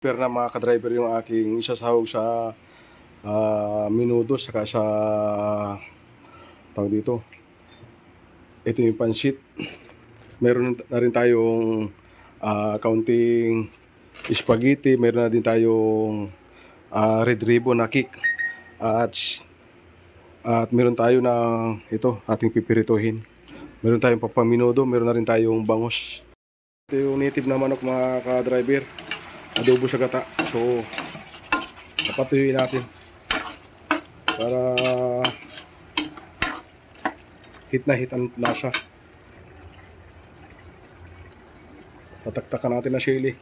Pero na mga ka-driver yung aking isasahog sa menudo saka sa tawag dito. Ito yung pansit. Meron na rin tayong kaunting spaghetti, meron na din tayong red ribbon na cake. At meron tayo na ito ating pipirituhin. Meron tayong papaminudo, meron na rin tayong bangus. Ito yung native na manok mga ka-driver. Adobo sa gata. So papatuyuin natin para hit na hit ang lasa. Tataktakan natin na sili.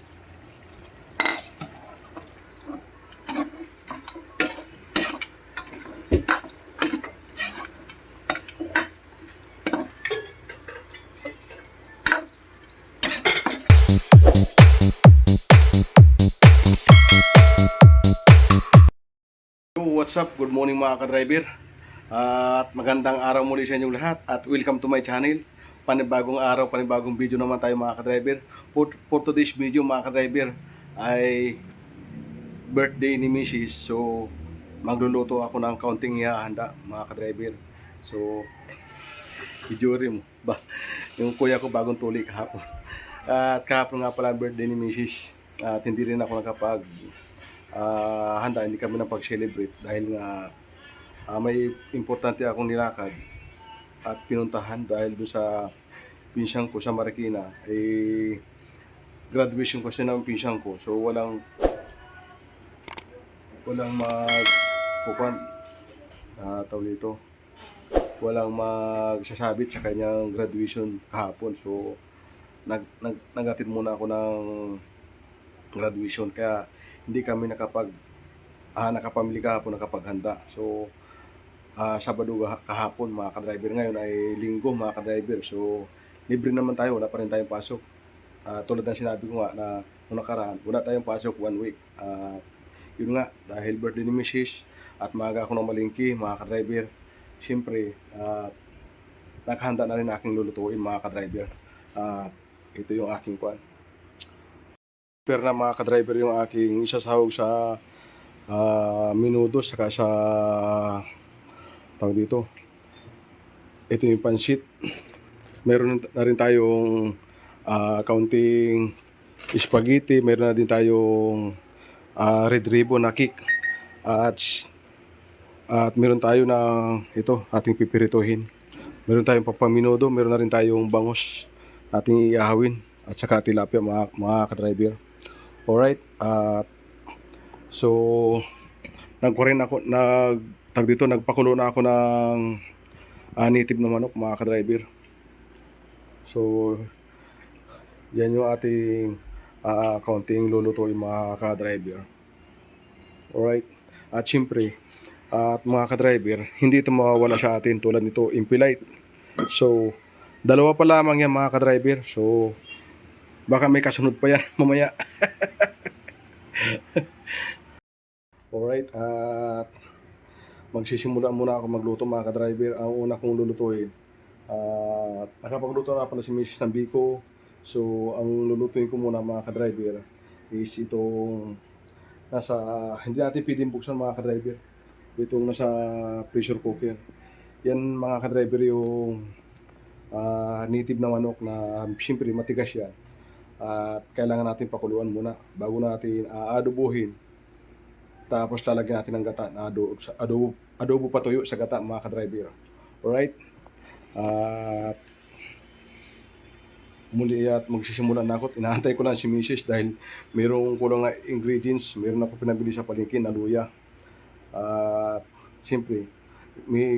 What's up? Good morning mga ka-driver. At magandang araw muli sa inyong lahat. At welcome to my channel. Panibagong araw, panibagong video naman tayo mga ka-driver. For today's video mga ka-driver ay birthday ni Mrs. So magluluto ako ng kaunting ihahanda mga ka-driver. So ijury mo ba? Yung kuya ko bagong tuli kahapon. At kahapon nga pala birthday ni Mrs. At hindi rin ako nakapag handa, hindi kami napag-celebrate dahil nga may importante akong nilakad at pinuntahan dahil doon sa pinsan ko sa Marikina. Graduation kasi ng pinsan ko, so walang tawag dito, walang magsasabit sa kanyang graduation kahapon. So nagatid muna ako ng graduation, kaya hindi kami nakapamili kahapon, nakapaghanda. So Sabado kahapon mga ka-driver, ngayon ay Linggo mga ka-driver. So libre naman tayo, wala pa rin tayong pasok. Tulad ng sinabi ko nga na nung nakaraan, wala tayong pasok 1 week. Yun nga, dahil birthday ni Mrs. at maaga ako ng malingki mga ka-driver, siyempre naghanda na rin aking lulutuin mga ka-driver. Ito yung aking kwan. Pero na mga ka-driver yung aking isasahog sa menudo saka sa tawag dito. Ito yung pansit. Meron na rin tayong kaunting spaghetti, meron na din tayong red ribbon na cake. At meron tayo na ito ating pipirituhin. Meron tayong papaminudo, meron na rin tayong bangus ating iahawin at saka tilapia mga ka-driver. Alright, so nagpakulo na ako ng native na manok mga ka-driver. So yan yung ating kaunting lulutuin mga ka-driver. Alright, at syempre mga ka-driver, hindi ito mawawala sa atin tulad nito, Impilite. So dalawa pa lamang yan mga ka-driver. So baka may kasunod pa yan mamaya. Alright, at magsisimula muna ako magluto mga ka-driver. Ang una kong lulutuin, nakapagluto na pala si Mrs. ng biko. So ang lulutuin ko muna mga ka-driver is itong hindi natin pwedeng buksan mga ka-driver, itong nasa pressure cooker. Yan mga ka-driver yung native na manok na siyempre matigas yan. At kailangan natin pakuluan muna bago natin adobohin. Tapos lalagyan natin ng gata na adobo patuyo sa gata mga ka-driver. Alright? At muli at magsisimula na ako. Inaantay ko lang si Mrs. dahil mayroong kulang na ingredients. Mayroon ako pinabili sa palengke na luya. At siyempre may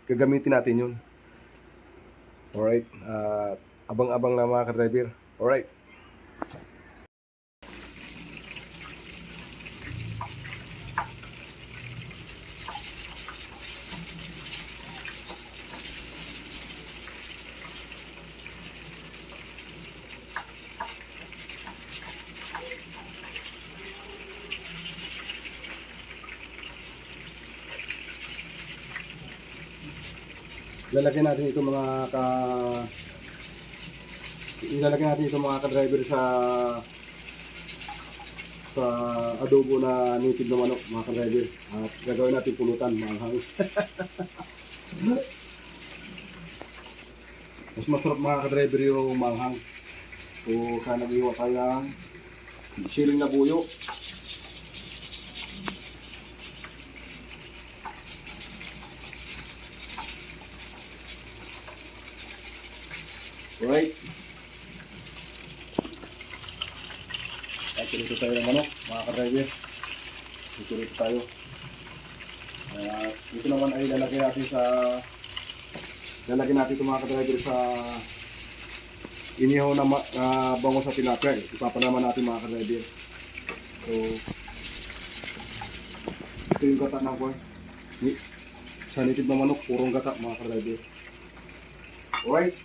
gagamitin natin yun. Alright? Abang-abang na mga ka-driver. Alright. Ilalagay natin ito mga ka-driver sa sa adobo na native na manok, mga ka-driver. At gagawin natin pulutan, maanghang. Mas masarap mga ka-driver yung maanghang. So, kaya nag-iwa tayo ng siling na buyo. Alright. Ito tayo ng manok, mga ka-driver. Ito tayo. Ito naman ay lalagyan natin ito mga ka-driver sa inihaw na bango sa tilapia. Ipapalaman natin mga ka-driver. So, ito yung gata ng kwan. Sa native na manok, purong gata mga ka-driver. Alright.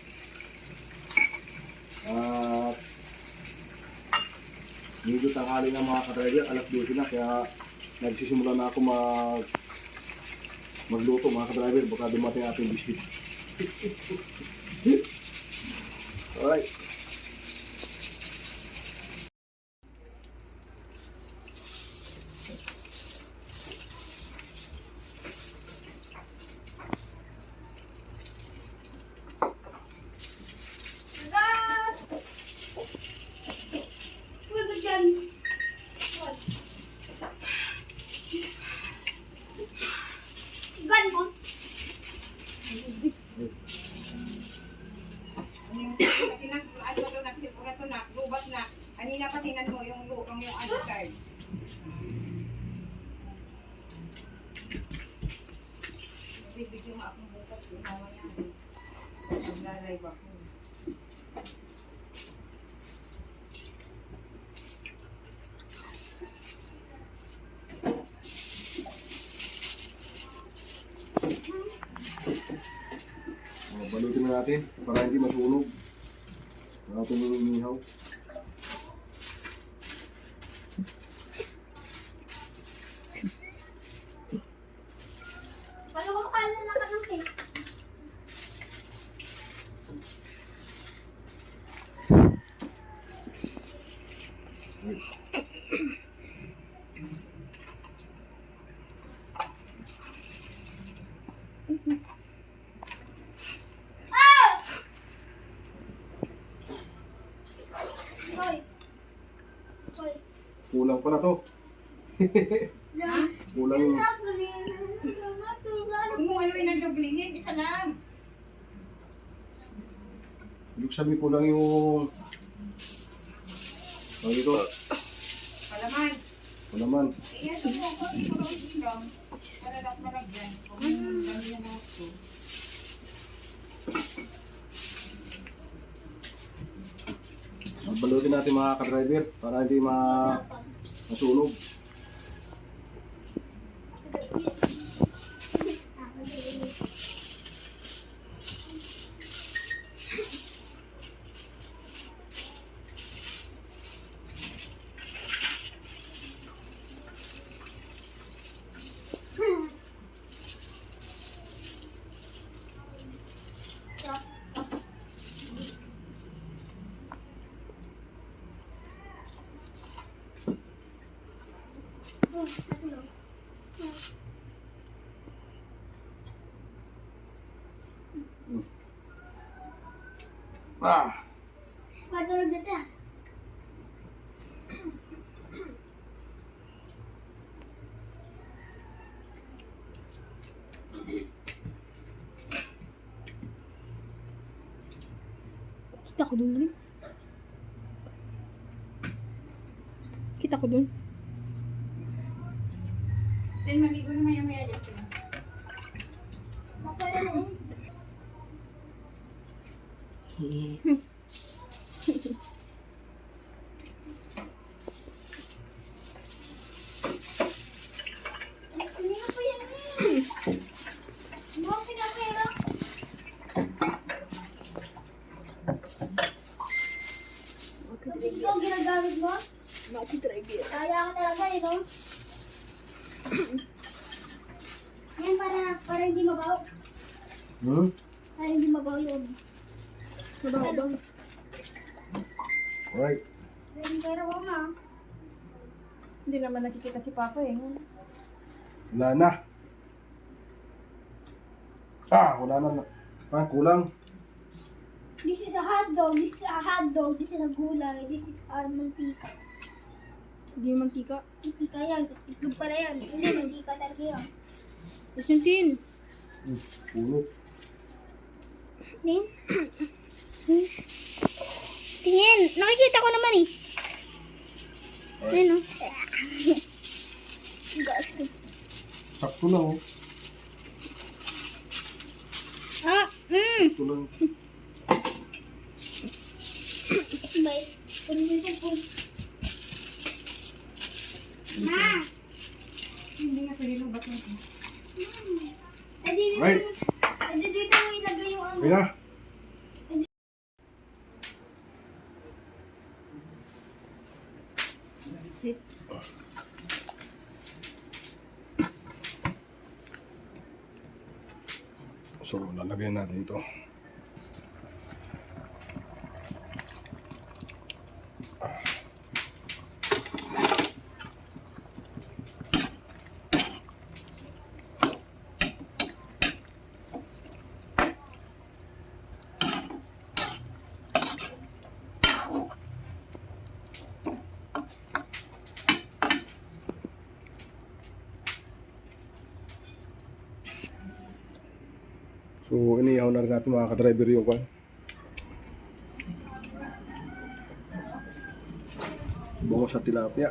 Medyo tanghali na mga ka-driver, alas 12 na, kaya nagsisimula na ako magluto mga ka-driver, baka dumating ating biscuit. Alright. Kanina pa tinan mo yung lutong yung ano card. Bibigyan mo akong bukas yung mamaya. Naglalay ako. Balutin na natin para hindi masunog. Natin yung inihaw. Kulang pa na to. Kulang yung... Huwag mo ano yung nagdublihin, isa lang. Ibig sabihin kulang yung... Ano ito? Palaman. Palaman. Iyan mo ako, ito lang. Para lang malagyan. Dami na ako. Balutin natin mga ka-driver para hindi masunog. Patulog na ito. Kita ko dun rin. Kita ko dun. Then maligo na maya-maya dito. Mapala na eh. Kanina pa yan eh. Ano ang pinapera? Ito ang ginagamit mo? Kaya ka talaga eh, no? Yan para hindi mabaw. Para hindi mabaw yun. Mabaw ba? Alright. Yan pera ko na. Hindi naman nakikita si Papa eh. Wala na. Wala na. Kulang. This is a hot dog. This is a hot dog. This is a gulay. This is a mantika. Hindi yung mantika. Mantika yan. Itlog pala yan. Hindi, mantika talaga yan. Tapos yung tin. Punot. Tingin. Tingin. Nakikita ko naman eh. Ano? Gastos. Sakto lang oh. Sakto lang. May. Ma! Hindi nga pwede nung bato. Right. Edi dito mo ilagay yung ano. Kaya. Sit. So, lalagyan natin ito. So, inihaw na rin natin mga ka-driver yung kwan. Bungo sa tilapia.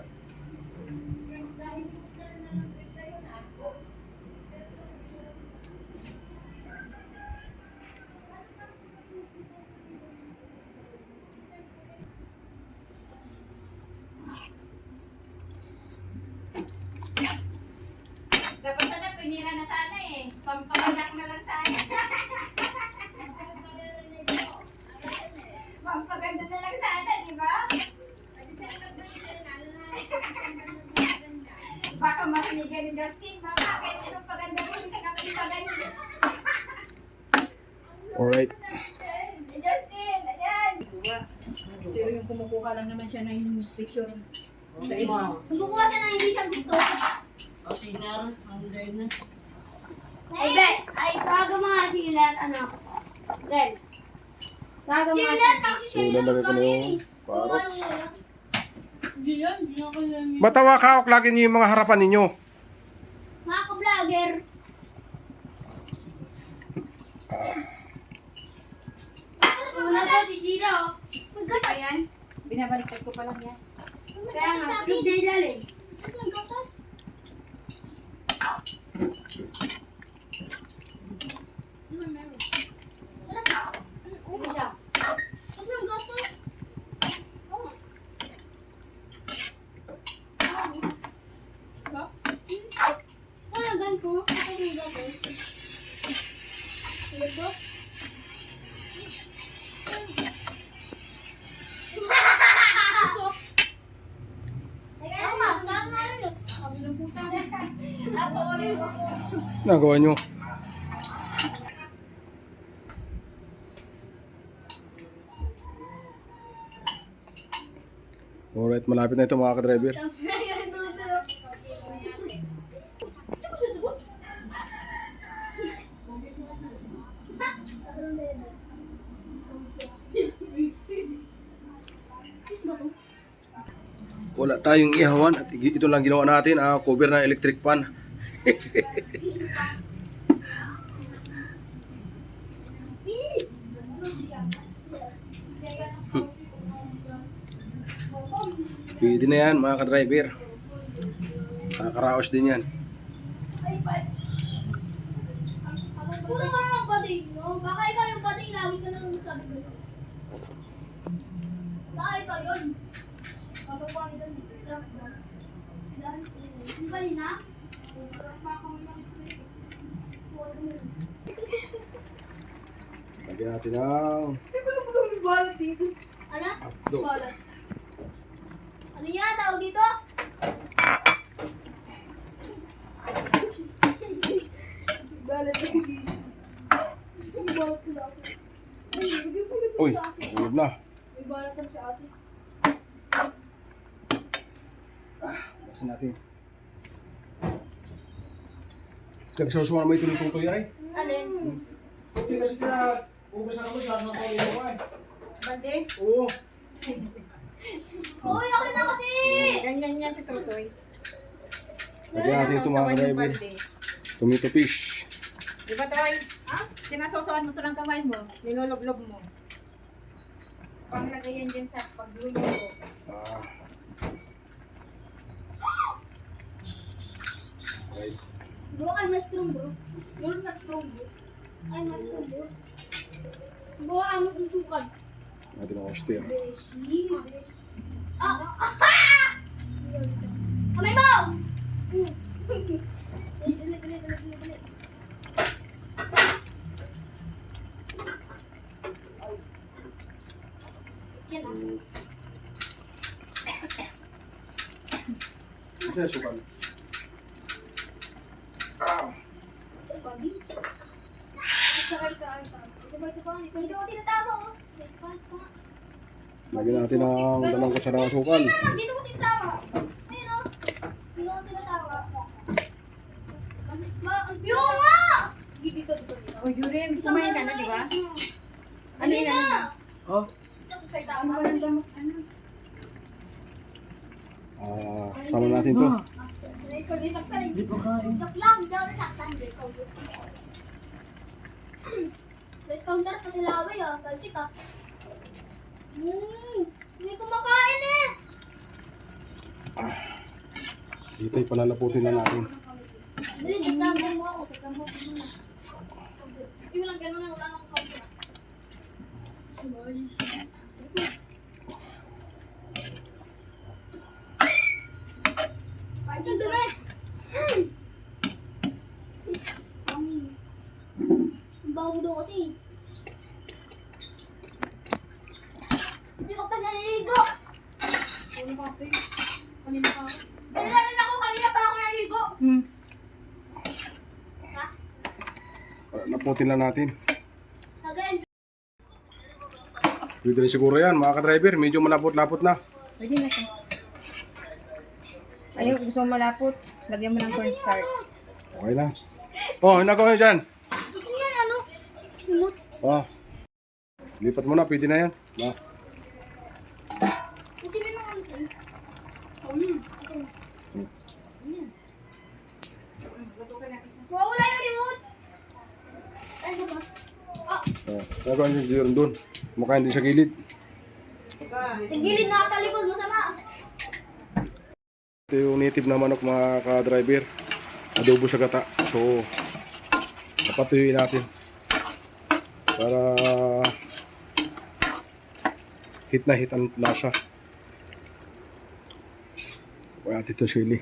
Dapat sana pinira na sana eh. Pampagandak na lang sana. Pampaganda na lang sana, di ba? Baka mahinigan ni Justin. Baka kahit anong paganda mo, hindi ka naman paganda. Alright. Justin, ayan! Pero yung kumukuha lang naman siya ng picture sa imo. Kumukuha siya na hindi siya gusto. Ay, Ben! Ay, tawagan mo nga si Ilan, ano? Ben. Tawagan mo nga si So, lalagay ko na yung carrots. Hindi yan. Hindi na kaya yan. Batawa ka, lagi niyo yung mga harapan ninyo. Mga ka-vlogger. Wala ka, sisira, oh. Magkata yan. Binabaliktad ko pa lang yan. Kaya nga, flip na ilalim. Saan nagkatas? Sarap. Isa. Saan nagkatas? Oo. Ano gan ko? Ano yung gatas? Ano ba? Nagawa nyo. Alright, malapit na ito mga ka-driver. Wala tayong ihawan at ito lang ginawa natin, cover ng electric pan. Pwede na yan mga ka-driver. Nakakaraos din yan. Puro ka ng bading, no? Baka ikaw yung bading, lagi ka nang sabi ko. Baka ikaw yun. Mapapalitan dito. Yung kanina? Lagyan natin ng Ano? hotdog. Ano yan? Tawag dito? Uy, ulog na. Buksan natin. Nagsusuwa naman ito ng tutoy ay. Alin? Hindi kasi kina ugas na kami sa mga panginoon ay. Bande? Oo. Uy, ako na kasi! Ganyan yan si Tutoy. Lagyan natin ito mga Sinasawsawan yung driver. balde. Tomato fish. Di ba, Toy? Ha? Sinasawsawan mo ito ng kamay mo. Nilolog-log mo. Panglagay yan dyan sa pagluluto. Ah. Okay. Bro, I'm not strong, bro. You're not strong, bro. I'm not strong, bro. Bro, I'm not tutukan. Natin ang oyster. Ah! Kamay mo! Dali, dali, dali, dali, dali. Yan ah. Ito yung sukan. Babi. Sakay. Hindi ko tinatawa, oh. Lagyan natin ang dalawang kutsara ng asukal. Dito ko tinatawa. Ayun, oh. Dito ko tinatawa. Yung nga! Dito. O, Yurin, kumain ka na, di ba? Ano yun? Oh? Ano ba ng damok? Ano? Sama natin to. Joke lang, daw nasaktan. Wait, counter pa tilaway ah. Talsik ah. Hindi kumakain eh. Dito ay palalaputin na natin. Dali, dagdagan mo ako. Yung lang gano'n wala nang counter. Ang dumi. Ang bago daw kasi. Hindi ko pa naliligo. Kanina pa. Dalilan ako, kanina pa ako naliligo. Ha? Laputin lang natin. Again. Pwede rin siguro yan mga ka-driver. Medyo malapot-lapot na. Pwede na siya. Ayaw, gusto mo malapot. Lagyan mo ng cornstarch. Okay na. Oh, hinagawa nyo dyan. Gusto niya ano? Remote. Oh. Lipat mo na. Pwede na yan. Ah. Gusto niya ng ano sa'yo? Wala yung remote. Ano ba? Ah, Oh. Hinagawa nyo dyan doon. Mukha hindi sa gilid. sa gilid nakatalikod mo sama. Ito yung native na manok mga ka-driver. Adobo sa gata. So, papatuyuin natin. Para hit na hit ang lasa. Wala natin ito sili.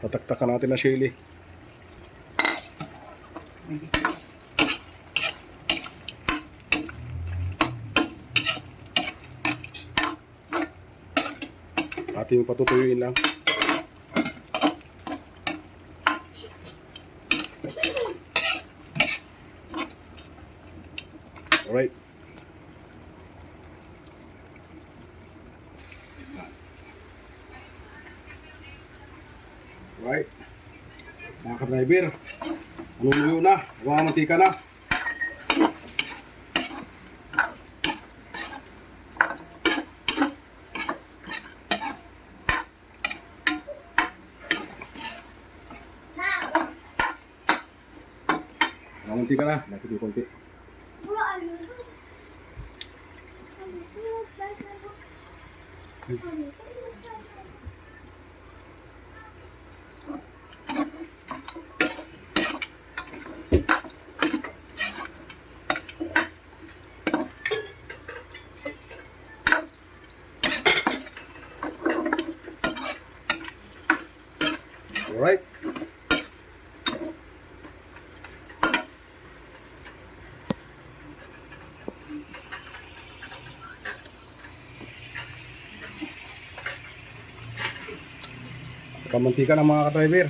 Tataktakan natin na sili. Ating patutuyuin lang. Alright. Alright. Mga ka-driver, anuyo na, mga mantika na. Mga mantika na, lapit yung konti. Wala ano. Alright. Kamantika ng mga ka-driver.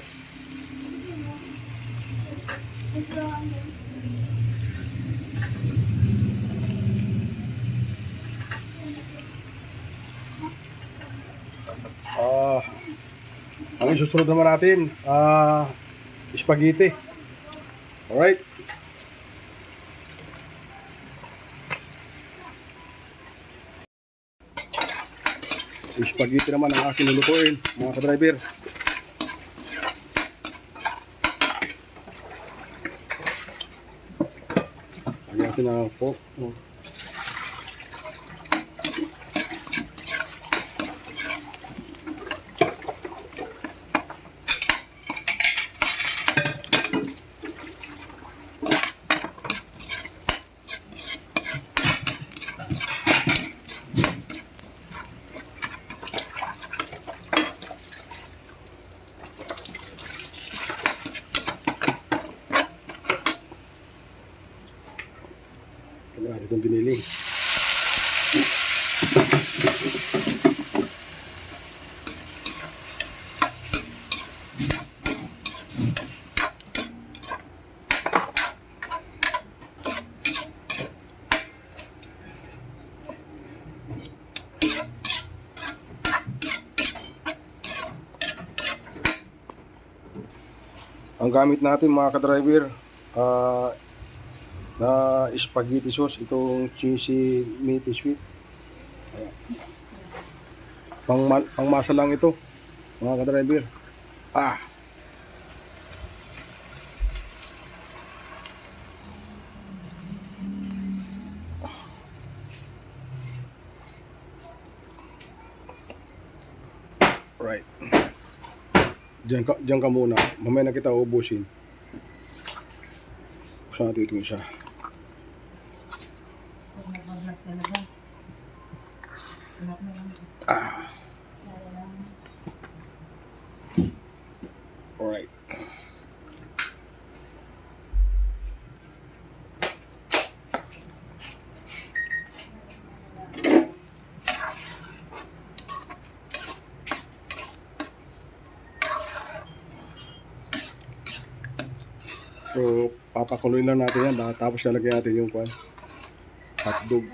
Ang isusunod naman natin, spaghetti. Alright. Yung spaghetti naman ang aking lulutuin, mga ka-driver. Lagyan natin ang pork. Wala, itong biniling. Ang gamit natin mga ka-driver, na spaghetti sauce, itong cheesy meaty sweet. Ayan. Pangmasa lang ito, mga ka-driver. Right. Diyan ka muna. Mamaya na kita ubusin. Buksan natin ito isa. Alright. So, papakuloy lang natin yan. Tapos lalagyan natin yung hotdog.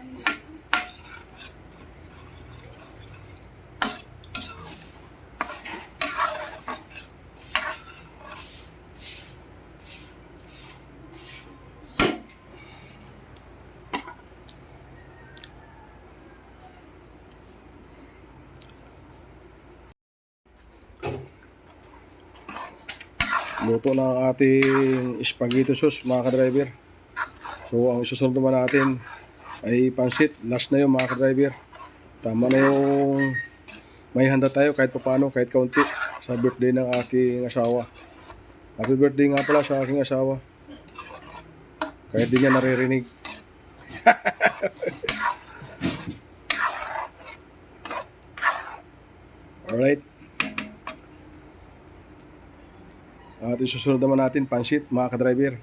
Luto na ang ating spaghetti sauce, mga ka-driver. So ang susunod naman natin ay pansit. Last na yun, mga ka-driver. Tama na yung may handa tayo kahit paano, kahit kaunti sa birthday ng aking asawa. Happy birthday nga pala sa aking asawa. Kahit di niya naririnig. Alright. At isusunod naman natin pansit, mga ka-driver.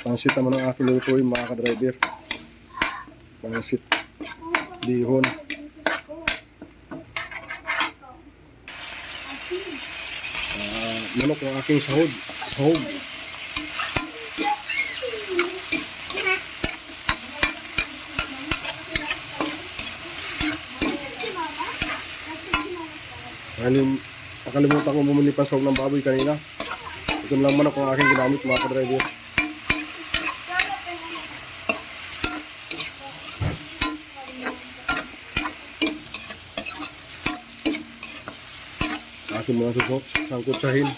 Pansit naman ang aking lutuin, mga ka-driver. Pansit bihon. Manok ang aking sahog. Nakalimutan ko bumili pa sahog ng baboy kanina. Ito lang manok ang aking ginamit, mga ka-driver. Aking mga susok, sangkutsahin.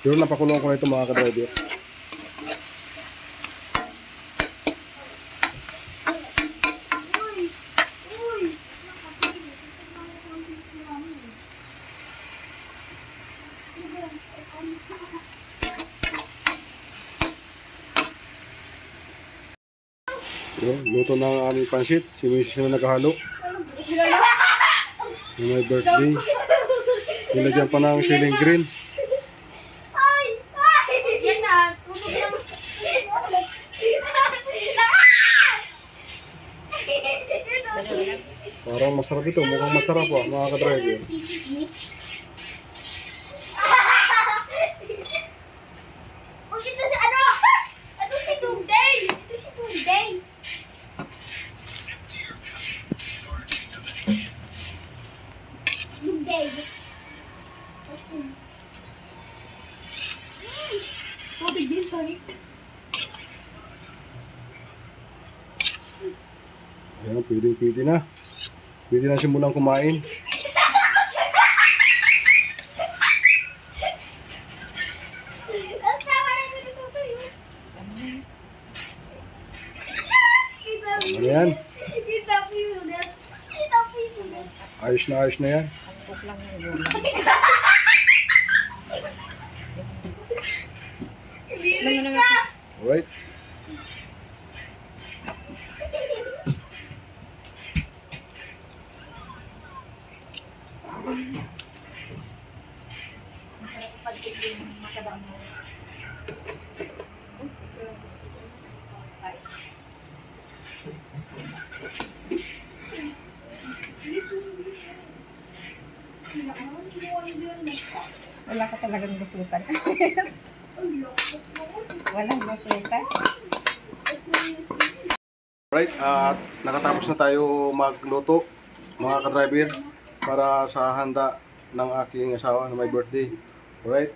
Pero napakulong ko na ito, mga ka-driver. Luto na ang aming pansit. Si Mrs. na naghahalo. Yung may birthday. Nilagyan pa ng ceiling green. Yan na. Parang masarap ito. Mukhang masarap po, mga ka-driver. Oh, ito si ano? Ito si Tunday. Ito si Tunday. Tunday. Ayan, pwede na. Pwede na simulang kumain. Ang tawa na ito nito sa'yo. Ano yan? Kita pinulit. Kita pinulit. Ayos na yan. Cook lang yun. Alright. Wala ka talagang gusutan. Walang gusutan. Alright, at nakatapos na tayo magluto, mga ka-driver, para sa handa ng aking asawa na may birthday. Alright,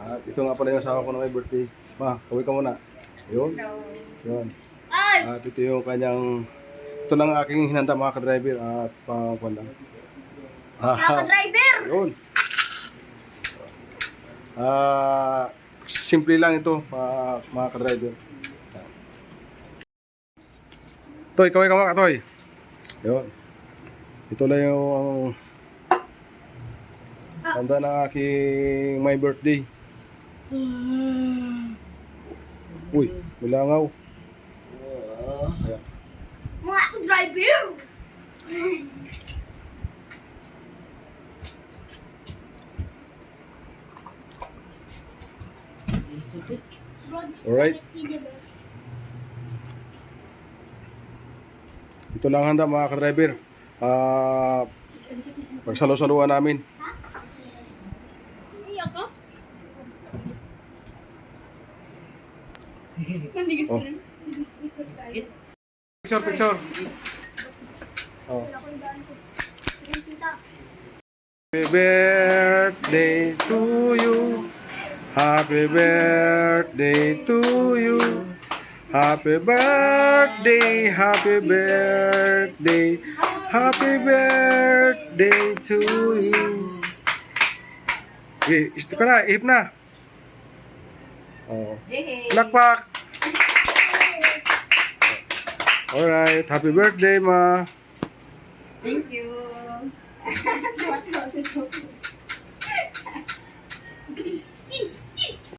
at ito nga pala yung asawa ko na may birthday. Ma, kaway ka muna. Yun. Yun. At ito yung kanyang, ito lang ang aking hinanda, mga ka-driver, at pang lang. Driver! Yun. Simple lang ito, mga ka-driver. Toy, kaway ka mga Toy. Yun. Ito lang yung handa ng aking my birthday. Uy, milangaw. Ayan. Mga ako driver! Alright. Ito lang handa mga ka-driver. Pagsalo-saluan namin. Iyak ka? Nandigas Oh. na. Picture. Oh. Happy birthday to you. Happy birthday to you. Happy birthday, happy birthday, happy birthday to you. Okay, ito ka na, ihip na. Oh. Hey. Plakpak. Alright, happy birthday, ma. Thank you.